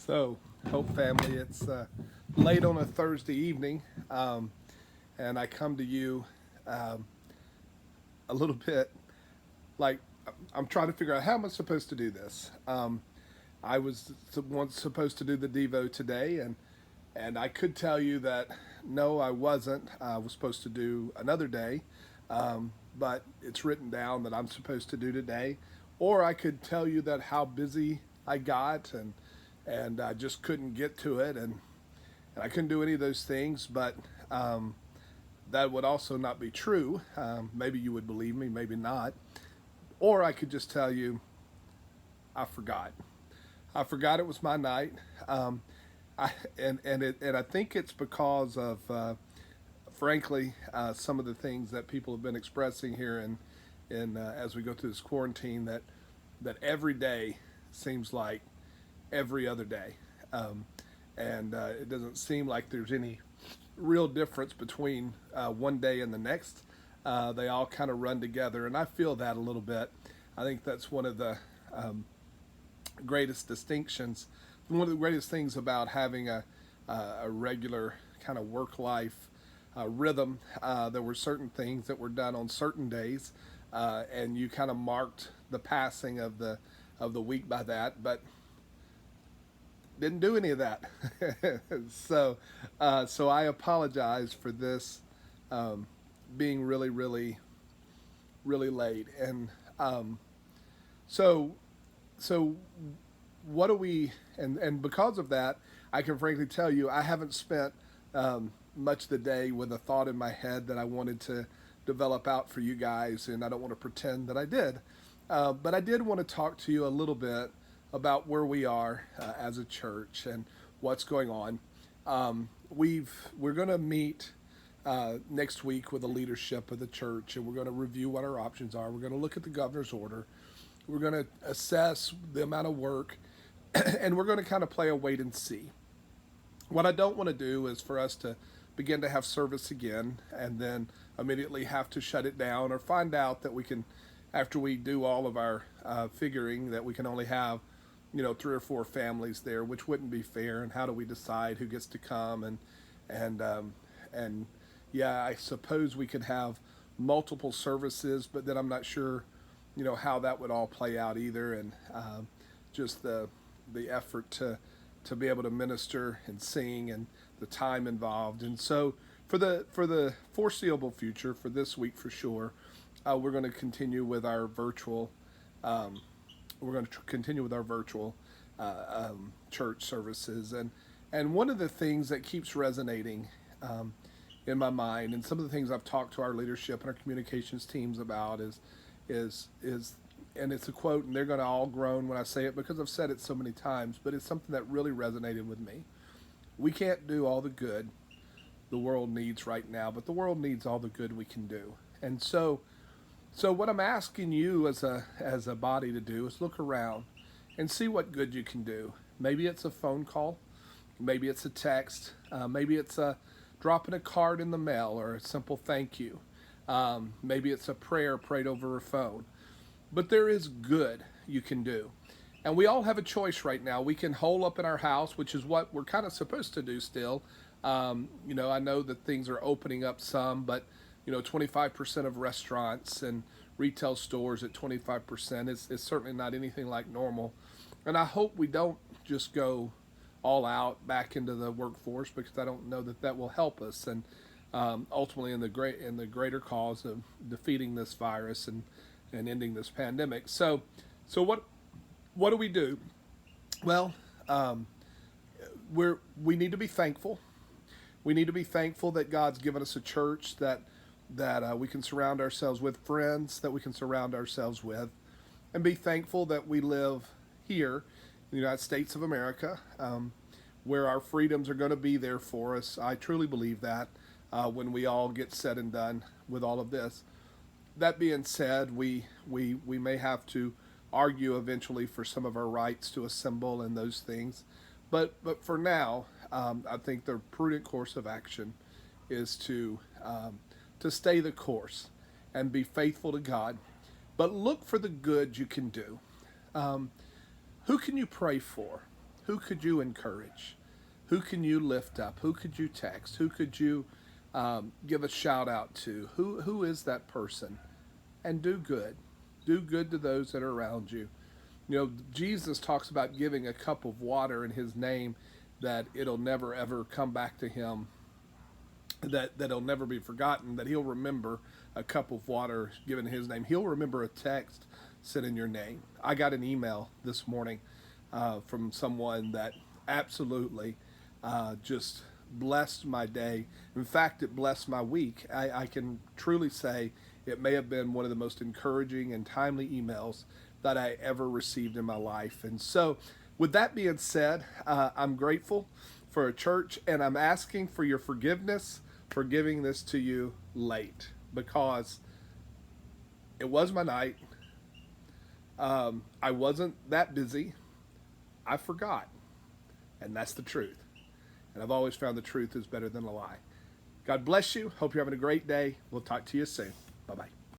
So, Hope family, it's late on a Thursday evening, and I come to you um, a little bit like I'm trying to figure out how am I supposed to do this. I was once supposed to do the Devo today, and I could tell you that no, I wasn't. I was supposed to do another day, but it's written down that I'm supposed to do today. Or I could tell you that how busy I got and I just couldn't get to it, and I couldn't do any of those things. But that would also not be true. Maybe you would believe me, maybe not. Or I could just tell you I forgot. I forgot it was my night. Um, and I think it's because of frankly some of the things that people have been expressing here in as we go through this quarantine that every day seems like every other day, um, and it doesn't seem like there's any real difference between one day and the next. They all kind of run together, and I feel that a little bit. I think that's one of the um, greatest distinctions, one of the greatest things about having a regular kind of work life rhythm. There were certain things that were done on certain days, and you kind of marked the passing of the week by that, but didn't do any of that. So I apologize for this being really late, and um, so so what do we and because of that, I can frankly tell you I haven't spent much of the day with a thought in my head that I wanted to develop out for you guys, and I don't want to pretend that I did. But I did want to talk to you a little bit about where we are as a church and what's going on. We're going to meet next week with the leadership of the church, and we're going to review what our options are. We're going to look at the governor's order. We're going to assess the amount of work, and we're going to kind of play a wait and see. What I don't want to do is for us to begin to have service again and then immediately have to shut it down, or find out that we can, after we do all of our figuring, that we can only have, three or four families there, which wouldn't be fair. And how do we decide who gets to come? And yeah, I suppose we could have multiple services, but then I'm not sure, how that would all play out either. And just the effort to be able to minister and sing and the time involved. And so for the foreseeable future, for this week for sure, we're going to continue with our virtual. We're going to continue with our virtual church services, and one of the things that keeps resonating in my mind, and some of the things I've talked to our leadership and our communications teams about is and it's a quote, and they're going to all groan when I say it because I've said it so many times, but it's something that really resonated with me. We can't do all the good the world needs right now, but the world needs all the good we can do. And so what I'm asking you as a body to do is look around and see what good you can do. Maybe it's a phone call, maybe it's a text, maybe it's a dropping a card in the mail or a simple thank you. Maybe it's a prayer prayed over a phone. But there is good you can do. And we all have a choice right now. We can hole up in our house, which is what we're kind of supposed to do still. I know that things are opening up some, but 25% of restaurants and retail stores at 25% is certainly not anything like normal. And I hope we don't just go all out back into the workforce, because I don't know that that will help us, and ultimately in the greater cause of defeating this virus and ending this pandemic. So what do we do? Well, we need to be thankful. We need to be thankful that God's given us a church that we can surround ourselves with, friends that we can surround ourselves with, and be thankful that we live here in the United States of America, where our freedoms are going to be there for us. I truly believe that when we all get said and done with all of this. That being said, we may have to argue eventually for some of our rights to assemble and those things, but for now, I think the prudent course of action is to stay the course and be faithful to God, but look for the good you can do. Who can you pray for? Who could you encourage? Who can you lift up? Who could you text? Who could you give a shout out to? Who is that person? And do good. Do good to those that are around you. You know, Jesus talks about giving a cup of water in his name, that it'll never ever come back to him, that it'll never be forgotten, that he'll remember a cup of water given in his name. He'll remember a text sent in your name. I got an email this morning from someone that absolutely just blessed my day. In fact, it blessed my week. I can truly say it may have been one of the most encouraging and timely emails that I ever received in my life. And so, with that being said, I'm grateful for a church, and I'm asking for your forgiveness for giving this to you late, because it was my night. I wasn't that busy. I forgot. And that's the truth. And I've always found the truth is better than a lie. God bless you. Hope you're having a great day. We'll talk to you soon. Bye-bye.